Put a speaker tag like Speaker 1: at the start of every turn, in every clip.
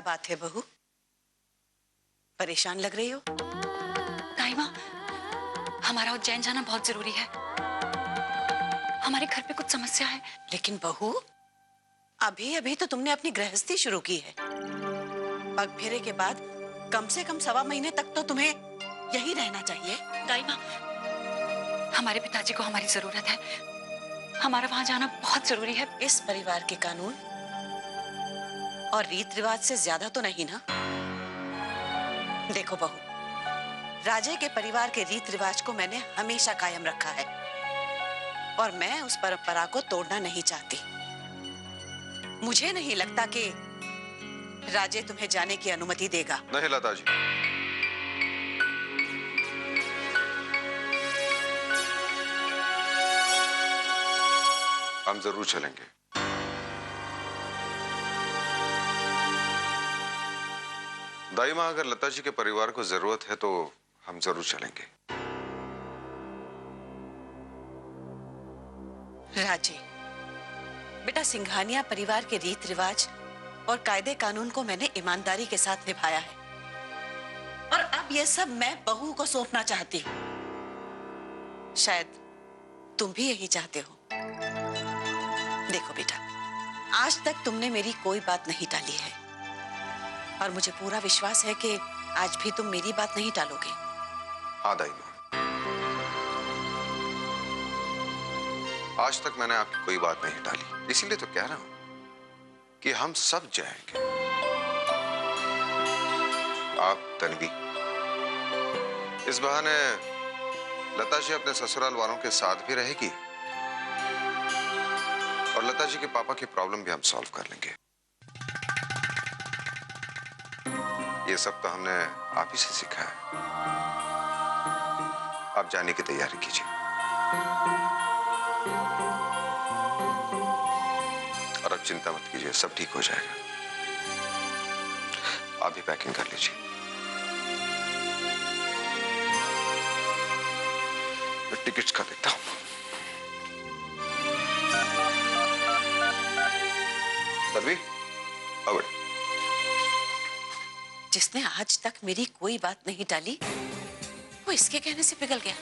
Speaker 1: क्या बात है बहू, परेशान लग रही हो?
Speaker 2: दाई माँ, हमारा उज्जैन जाना बहुत जरूरी है। हमारे घर पे कुछ समस्या है।
Speaker 1: लेकिन बहू, अभी अभी तो तुमने अपनी गृहस्थी शुरू की है। पग फेरे के बाद कम से कम 1.25 महीने तक तो तुम्हें यही रहना चाहिए।
Speaker 2: दाई माँ, हमारे पिताजी को हमारी जरूरत है। हमारा वहां जाना बहुत जरूरी है।
Speaker 1: इस परिवार के कानून और रीत रिवाज से ज्यादा तो नहीं ना? देखो बहू, राजे के परिवार के रीत रिवाज को मैंने हमेशा कायम रखा है और मैं उस परंपरा को तोड़ना नहीं चाहती। मुझे नहीं लगता कि राजे तुम्हें जाने की अनुमति देगा।
Speaker 3: नहीं लता जी, हम जरूर चलेंगे। दाई माँ, अगर लता जी के परिवार को जरूरत है तो हम जरूर चलेंगे।
Speaker 1: राजे, बेटा, सिंघानिया परिवार के रीत रिवाज और कायदे कानून को मैंने ईमानदारी के साथ निभाया है और अब ये सब मैं बहू को सौंपना चाहती हूँ। शायद तुम भी यही चाहते हो। देखो बेटा, आज तक तुमने मेरी कोई बात नहीं टाली है और मुझे पूरा विश्वास है कि आज भी तुम मेरी बात नहीं टालोगे।
Speaker 3: हाँ दाई माँ, आज तक मैंने आपकी कोई बात नहीं टाली, इसीलिए तो कह रहा हूं कि हम सब जाएंगे। आप, तन्वी, इस बहाने लता जी अपने ससुराल वालों के साथ भी रहेगी और लता जी के पापा की प्रॉब्लम भी हम सॉल्व कर लेंगे। ये सब तो हमने आप ही से सीखा है। आप जाने की तैयारी कीजिए और अब चिंता मत कीजिए, सब ठीक हो जाएगा। आप भी पैकिंग कर लीजिए। मैं टिकट्स का देखता हूं। तभी अब
Speaker 1: जिसने आज तक मेरी कोई बात नहीं टाली, वो इसके कहने से पिघल गया।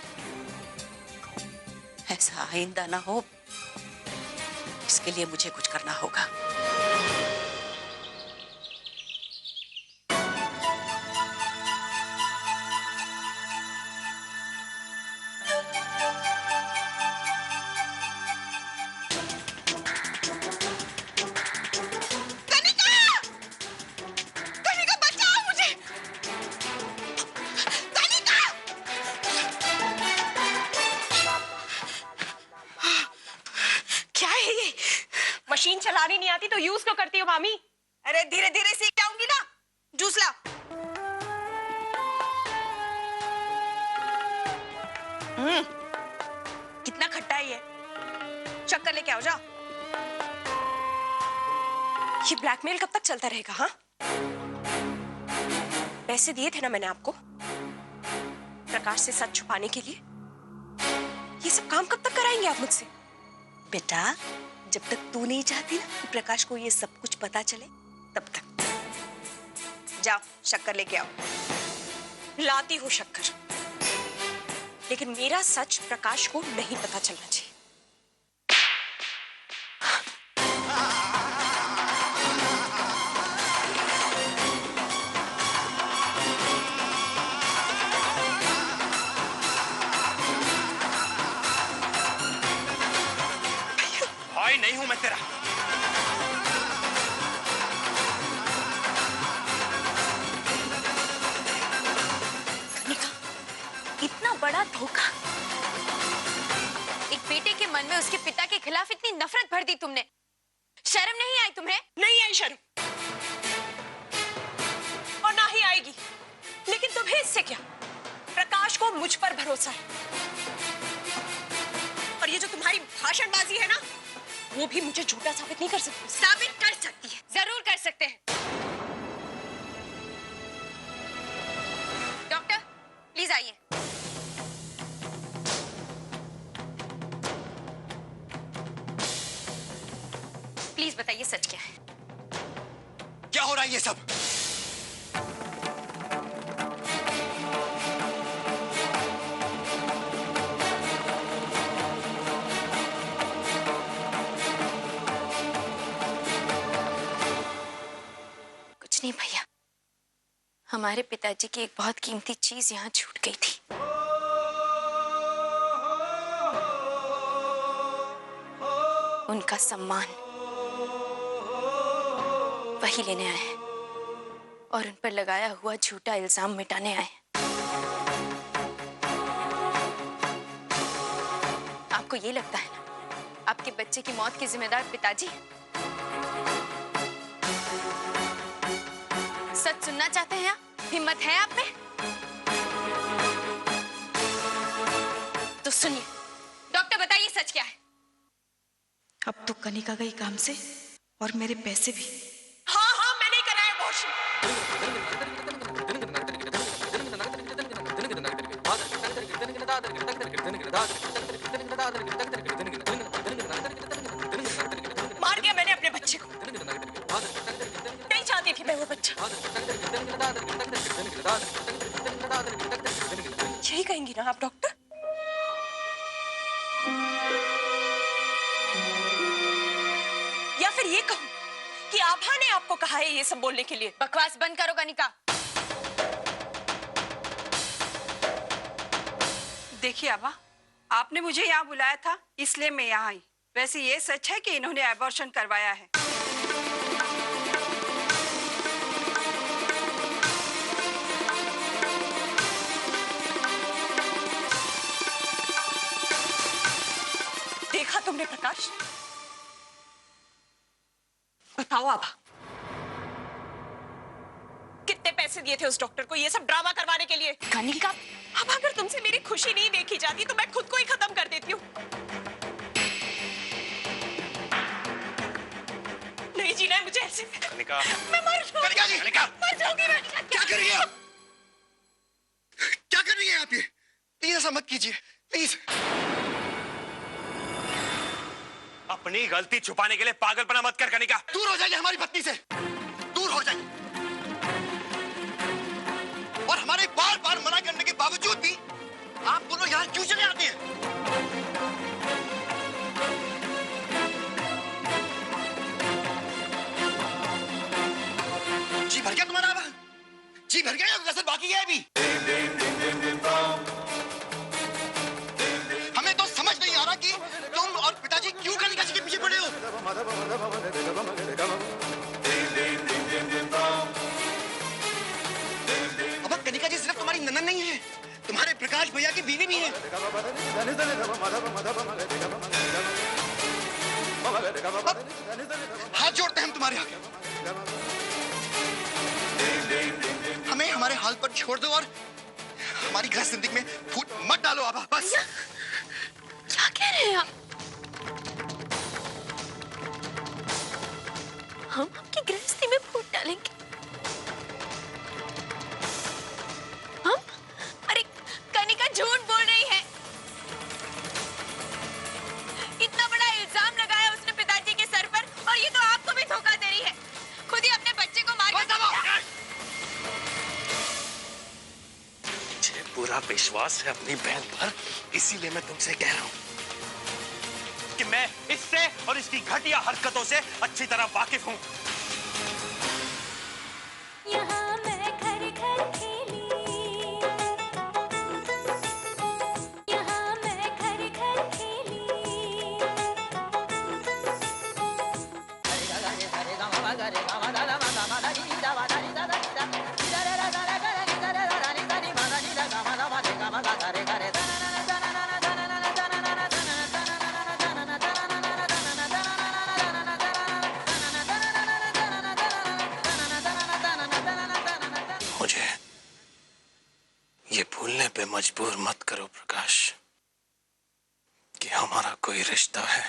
Speaker 1: ऐसा आइंदा ना हो, इसके लिए मुझे कुछ करना होगा।
Speaker 4: मशीन चलानी नहीं आती तो यूज क्यों करती हो मामी?
Speaker 5: अरे धीरे धीरे सीख जाऊंगी ना। जूस ला। कितना खट्टा है ये। शक्कर लेके आओ, जाओ।
Speaker 4: ये ब्लैकमेल कब तक चलता रहेगा? हाँ, पैसे दिए थे ना मैंने आपको प्रकाश से सच छुपाने के लिए। ये सब काम कब तक कराएंगे आप मुझसे?
Speaker 5: बेटा, जब तक तू नहीं चाहती ना कि प्रकाश को ये सब कुछ पता चले, तब तक। जाओ, शक्कर लेके आओ।
Speaker 4: लाती हूँ शक्कर, लेकिन मेरा सच प्रकाश को नहीं पता चलना चाहिए।
Speaker 6: भाई नहीं हूं मैं तेरा।
Speaker 2: कनिका, इतना बड़ा धोखा। एक बेटे के मन में उसके पिता के खिलाफ इतनी नफरत भर दी तुमने। शर्म नहीं आई तुम्हें?
Speaker 4: नहीं आई शर्म, और ना ही आएगी। लेकिन तुम्हें इससे क्या? प्रकाश को मुझ पर भरोसा है और ये जो तुम्हारी भाषणबाजी है ना, वो भी मुझे झूठा साबित नहीं कर सकती।
Speaker 5: साबित कर सकती है।
Speaker 2: जरूर कर सकते हैं। डॉक्टर, प्लीज आइए। प्लीज बताइए सच क्या है?
Speaker 6: क्या हो रहा है ये सब?
Speaker 2: हमारे पिताजी की एक बहुत कीमती चीज यहाँ छूट गई थी। उनका सम्मान वही लेने आए हैं और उन पर लगाया हुआ झूठा इल्जाम मिटाने आए हैं। आपको ये लगता है ना आपके बच्चे की मौत की जिम्मेदार पिताजी हैं? सच सुनना चाहते हैं आप? हिम्मत है आप में? तो सुनिए, डॉक्टर बताइए सच क्या है?
Speaker 1: अब तो कनिका गई काम से और मेरे पैसे भी।
Speaker 4: हाँ हाँ, मैंने कराया अबॉर्शन। मार दिया मैंने अपने बच्चे को। नहीं चाहती थी मैं वो बच्चा। यही कहेंगी ना आप डॉक्टर? या फिर ये कहूं कि आभा ने आपको कहा है ये सब बोलने के लिए?
Speaker 2: बकवास बंद करो कनिका।
Speaker 7: देखिए आबा, आपने मुझे यहाँ बुलाया था इसलिए मैं यहाँ आई। वैसे ये सच है कि इन्होंने एबॉर्शन करवाया है।
Speaker 4: देखा तुमने प्रकाश? बताओ आभा, कितने पैसे दिए थे उस डॉक्टर को ये सब ड्रामा करवाने के लिए?
Speaker 2: कनिका,
Speaker 4: अब अगर तुमसे मेरी खुशी नहीं देखी जाती तो मैं खुद को ही खत्म कर देती हूँ। नहीं जीना है मुझे ऐसे।
Speaker 6: कनिका,
Speaker 4: मैं मर जाऊंगी।
Speaker 6: कनिका जी, कनिका,
Speaker 4: मर जाऊंगी मैं।
Speaker 8: क्या कर रही है आप? क्या कर रही है आप? ये प्लीज ऐसा मत कीजिए, प्लीज।
Speaker 6: अपनी गलती छुपाने के लिए पागलपना मत कर कनिका।
Speaker 8: दूर हो जाइए हमारी पत्नी से, दूर हो जाइए। और हमारे बार बार मना करने के बावजूद भी आप दोनों यहाँ क्यों चले आते हैं? जी भर गया तुम्हारा? अब जी भर गया या कसर बाकी है अभी? हमें तो समझ नहीं आ रहा कि तुम और पिताजी क्यों कनिका जी के पीछे पड़े हो। अब कनिका जी सिर्फ तुम्हारी ननद नहीं है, तुम्हारे प्रकाश भैया की बीवी भी है। हाथ जोड़ते हैं हम तुम्हारे आगे, हमें हमारे हाल पर छोड़ दो और हमारी गृह जिंदगी में फूट मत डालो आभा, बस।
Speaker 2: क्या कह रहे हैं आप? हम आपकी गृहस्थी में फूट डालेंगे? हम? अरे कनिका झूठ बोल रही है। इतना बड़ा इल्जाम लगाया उसने पिताजी के सर पर और ये तो आपको भी धोखा दे रही है। खुद ही अपने बच्चे को मार कर।
Speaker 6: मुझे पूरा विश्वास है अपनी बहन पर, इसीलिए मैं तुमसे कह रहा हूँ कि मैं इससे और इसकी घटिया हरकतों से अच्छी तरह वाकिफ हूँ।
Speaker 9: यहाँ मैं घर घर खेली, यहाँ मैं घर घर खेली।
Speaker 6: मुझे ये भूलने पे मजबूर मत करो प्रकाश कि हमारा कोई रिश्ता है।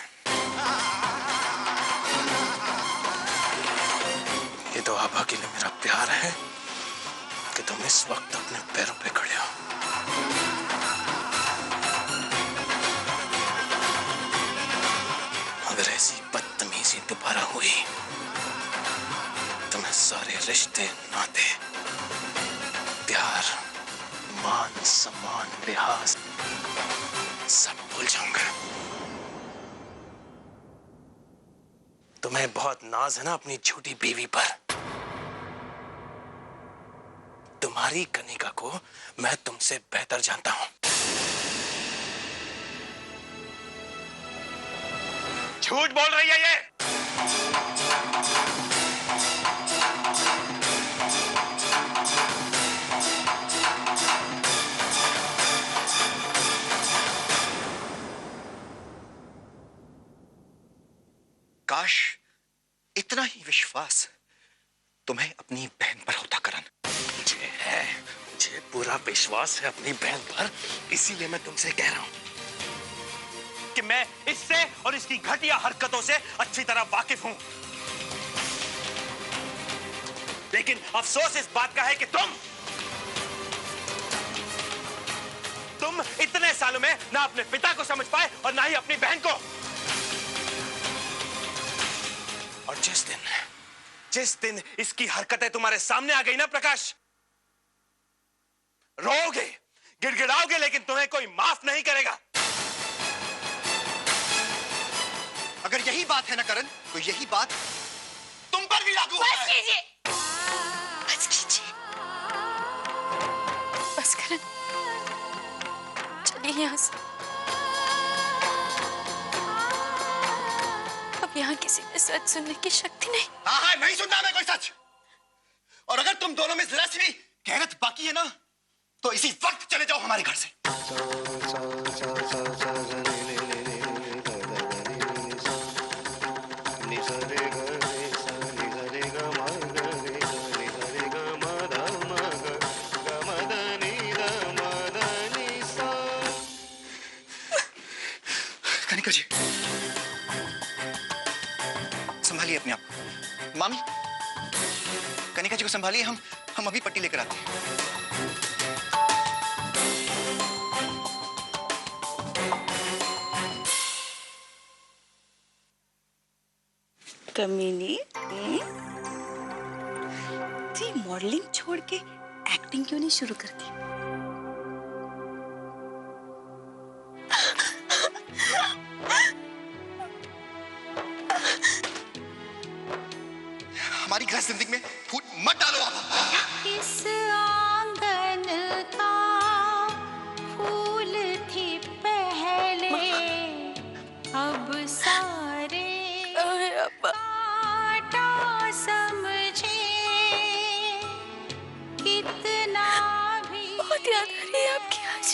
Speaker 6: ये तो आभा के लिए मेरा प्यार है कि तुम इस वक्त अपने पैरों पे खड़े हो। अगर ऐसी बदतमीजी दोबारा हुई तो मैं सारे रिश्ते, नाते, प्यार, मान, सम्मान, लिहाज सब भूल जाऊंगा। तुम्हें बहुत नाज है ना अपनी झूठी बीवी पर। हमारी कनिका को मैं तुमसे बेहतर जानता हूं। झूठ बोल रही है ये।
Speaker 8: काश इतना ही विश्वास तुम्हें अपनी बहन पर होता करण।
Speaker 6: मुझे पूरा विश्वास है अपनी बहन पर, इसीलिए मैं तुमसे कह रहा हूं कि मैं इससे और इसकी घटिया हरकतों से अच्छी तरह वाकिफ हूं। लेकिन अफसोस इस बात का है कि तुम इतने सालों में ना अपने पिता को समझ पाए और ना ही अपनी बहन को। और जिस दिन इसकी हरकतें तुम्हारे सामने आ गई ना प्रकाश, रोओगे, गिड़गिड़ाओगे, लेकिन तुम्हें कोई माफ नहीं करेगा।
Speaker 8: अगर यही बात है ना करण, तो यही बात तुम पर भी लागू होता है।
Speaker 2: बस कीजिए, बस करण, चलिए यहाँ से। अब यहाँ किसी में सच सुनने की शक्ति नहीं।
Speaker 8: हाँ, नहीं सुनना मैं कोई सच। और अगर तुम दोनों में जरा सी भी गैरत बाकी है ना, तो इसी वक्त चले जाओ हमारे घर से। कनिका जी, संभालिए अपने आप को। मामी, कनिका जी को संभालिए, हम अभी पट्टी लेकर आते हैं।
Speaker 5: कमीनी, तू मॉडलिंग छोड़ के एक्टिंग क्यों नहीं शुरू करती?
Speaker 8: हमारी गृह जिंदगी में फूट मत डालो आप।
Speaker 9: इस आंगन का फूल थी पहले, अब सारे कांटा समझे, कितना भी
Speaker 2: बहुत याद आ रही है आपकी आज।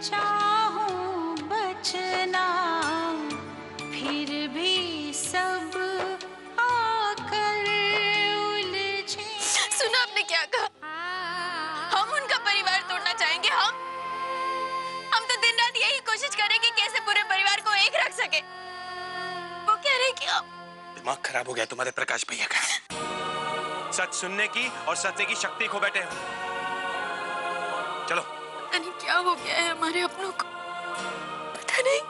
Speaker 9: चाहूं बचना, फिर भी सब आकर उलझे।
Speaker 2: सुना आपने क्या कहा? हम उनका परिवार तोड़ना चाहेंगे? हम तो दिन रात यही कोशिश करेंगे कि कैसे पूरे परिवार को एक रख सके। वो कह रहे कि आप
Speaker 6: दिमाग खराब हो गया तुम्हारे प्रकाश भैया का। सच सुनने की और सत्य की शक्ति खो बैठे हो। चलो।
Speaker 2: पता नहीं क्या हो गया है हमारे अपनों को, पता नहीं,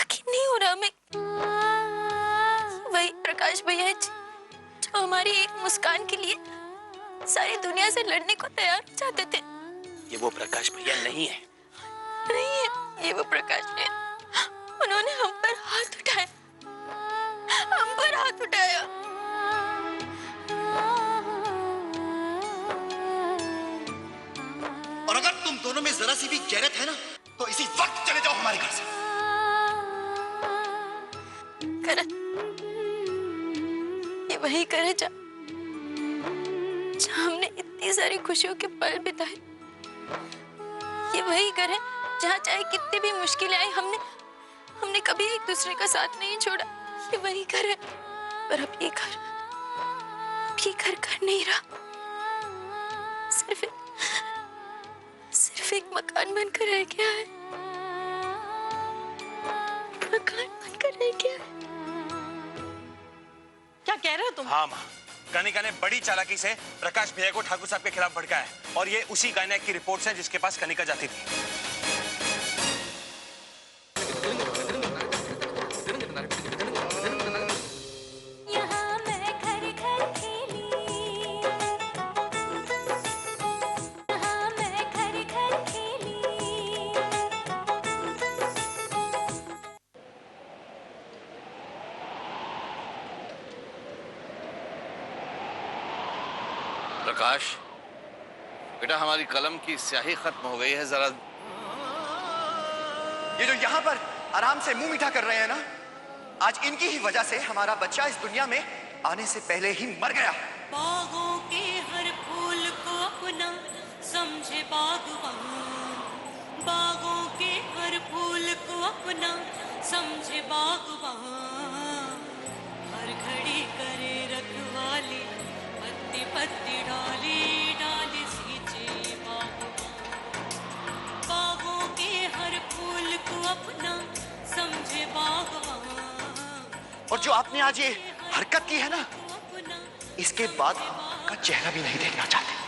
Speaker 2: यकीन नहीं हो रहा हमें। वही प्रकाश भैया है जो हमारी एक मुस्कान के लिए सारी दुनिया से लड़ने को तैयार हो जाते थे।
Speaker 6: ये वो प्रकाश भैया नहीं है।
Speaker 2: नहीं है ये वो प्रकाश भैया। उन्होंने हम पर हाथ उठाया, हम पर हाथ उठाया।
Speaker 8: और अगर तुम दोनों में जरा सी भी गैरत है ना, तो इसी वक्त चले जाओ हमारे घर से।
Speaker 2: करण, ये वही करे जहाँ हमने इतनी सारी खुशियों के पल बिताए। ये वही करे जहाँ चाहे कितनी भी मुश्किलें आई, हमने कभी एक दूसरे का साथ नहीं छोड़ा। ये वही घर है, पर अब ये घर घर नहीं रहा, सिर्फ एक मकान बनकर रह गया है। मकान बनकर रह गया है।
Speaker 1: क्या कह रहे हो तुम?
Speaker 6: हाँ माँ, कनिका ने बड़ी चालाकी से प्रकाश भैया को ठाकुर साहब के खिलाफ भड़काया है, और ये उसी गायक की रिपोर्ट्स हैं जिसके पास कनिका जाती थी।
Speaker 9: यहाँ मैं घर घर खेली, यहाँ मैं घर घर खेली।
Speaker 10: प्रकाश, बेटा हमारी कलम की स्याही खत्म हो गई है। जरा
Speaker 8: ये जो यहाँ पर आराम से मुंह मीठा कर रहे हैं ना, आज इनकी ही वजह से हमारा बच्चा इस दुनिया में आने से पहले ही मर गया।
Speaker 9: बागों के हर फूल को अपना समझे बागवान, बागों के हर फूल को अपना समझे बागवान, हर घड़ी करे रखवाली, पत्ती पत्ती डाली डाली सींचे बागवान, बागों के हर फूल को अपना समझे बागवान।
Speaker 8: और जो आपने आज ये हरकत की है ना, इसके बाद हम आपका चेहरा भी नहीं देखना चाहते।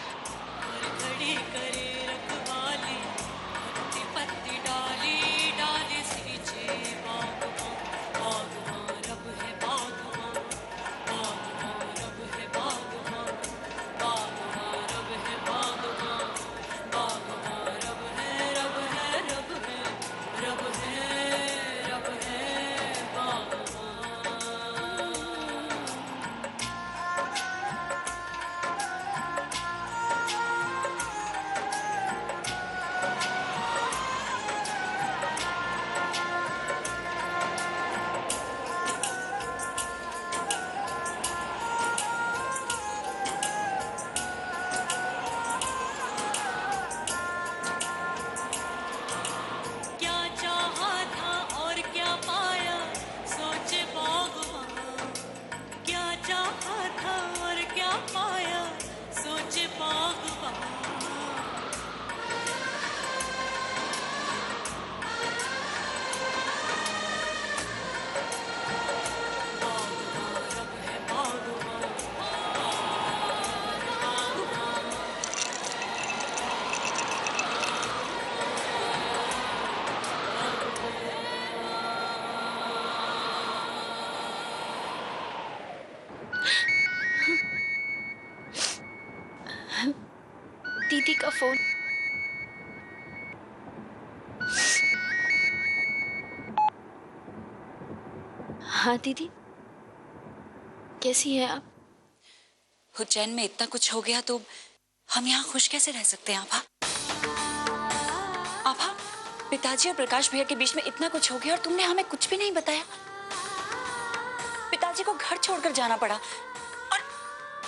Speaker 2: दीदी का फोन। हाँ दीदी, कैसी है आप?
Speaker 1: उज्जैन में इतना कुछ हो गया तो हम यहाँ खुश कैसे रह सकते हैं आभा? आभा, पिताजी और प्रकाश भैया के बीच में इतना कुछ हो गया और तुमने हमें कुछ भी नहीं बताया। पिताजी को घर छोड़कर जाना पड़ा और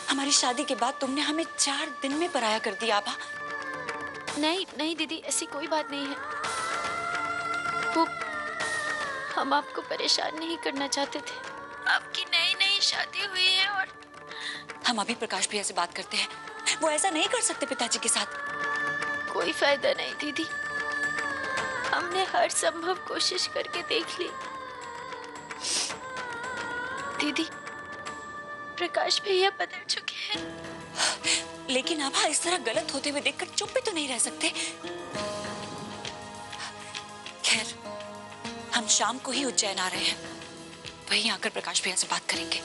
Speaker 1: हमारी शादी के बाद तुमने हमें 4 दिन में पराया कर दिया आभा।
Speaker 2: नहीं नहीं दीदी, ऐसी कोई बात नहीं है। वो हम आपको परेशान नहीं करना चाहते थे। आपकी नई नई शादी हुई है और
Speaker 1: हम अभी प्रकाश भैया से बात करते हैं। वो ऐसा नहीं कर सकते पिताजी के साथ।
Speaker 2: कोई फायदा नहीं दीदी, हमने हर संभव कोशिश करके देख ली। दीदी, प्रकाश भैया बदल चुके हैं।
Speaker 1: लेकिन आभा, इस तरह गलत होते हुए देखकर चुप भी तो नहीं रह सकते। खैर, हम शाम को ही उज्जैन आ रहे हैं, वहीं आकर प्रकाश भैया से बात करेंगे।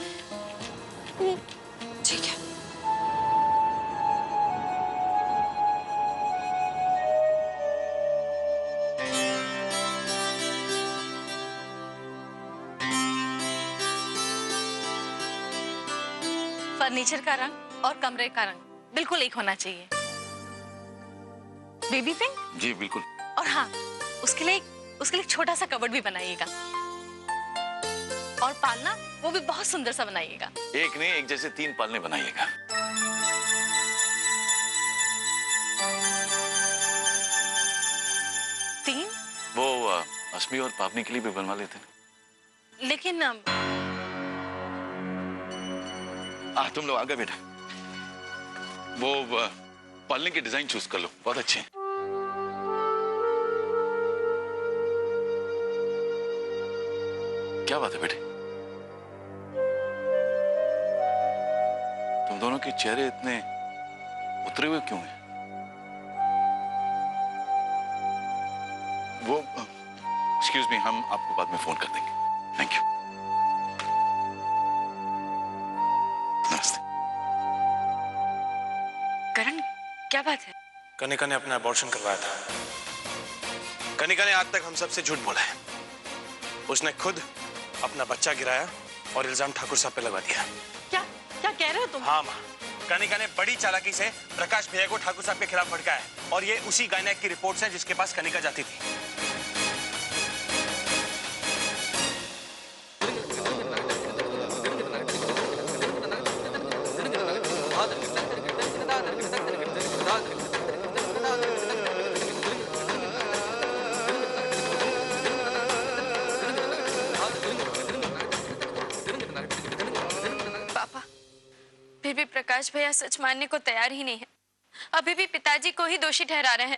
Speaker 1: ठीक है।
Speaker 11: फर्नीचर का रंग और कमरे का रंग बिल्कुल एक होना चाहिए। Baby pink?
Speaker 10: जी बिल्कुल।
Speaker 11: और हाँ, उसके लिए एक छोटा सा कबर्ड भी बनाइएगा। और पालना वो भी बहुत सुंदर सा बनाइएगा।
Speaker 10: एक नहीं, एक जैसे 3 पालने बनाइएगा।
Speaker 11: तीन?
Speaker 10: वो अस्मी और पापनी के लिए भी बनवा लेते हैं।
Speaker 11: लेकिन
Speaker 10: तुम लोग आ गए बेटा। वो पालने की डिजाइन चूज कर लो, बहुत अच्छे हैं। क्या बात है बेटे, तुम दोनों के चेहरे इतने उतरे हुए क्यों हैं? वो एक्सक्यूज मी, हम आपको बाद में फोन कर देंगे। Thank you. नमस्ते।
Speaker 11: करण, क्या बात है?
Speaker 12: कनिका ने अपना अबॉर्शन करवाया था। कनिका ने आज तक हम सबसे झूठ बोला है। उसने खुद अपना बच्चा गिराया और इल्जाम ठाकुर साहब पे लगा दिया।
Speaker 11: क्या क्या कह रहे हो तुम?
Speaker 12: हाँ माँ, कनिका ने बड़ी चालाकी से प्रकाश भैया को ठाकुर साहब के खिलाफ भड़काया है और ये उसी गायनेक की रिपोर्ट्स हैं जिसके पास कनिका जाती थी।
Speaker 2: पापा, फिर भी प्रकाश भैया सच मानने को तैयार ही नहीं है। अभी भी पिताजी को ही दोषी ठहरा रहे हैं।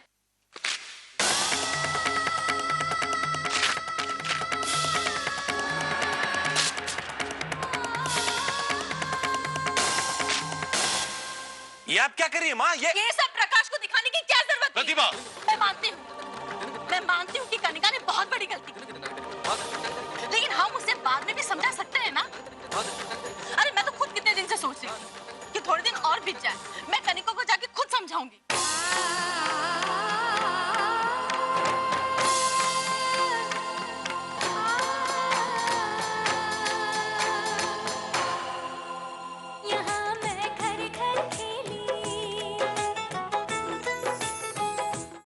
Speaker 12: ये आप क्या कर रही है माँ?
Speaker 11: ये सब प्रकाश को दिखाने की क्या जरूरत थी?
Speaker 12: प्रतिभा!
Speaker 11: मैं मानती हूँ कि कनिका ने बहुत बड़ी गलती की, लेकिन हम उसे बाद में भी समझा सकते हैं ना। अरे मैं तो खुद कितने दिन से सोच रही थी कि थोड़े दिन और बीत जाए, मैं कनिका को जाके खुद समझाऊंगी।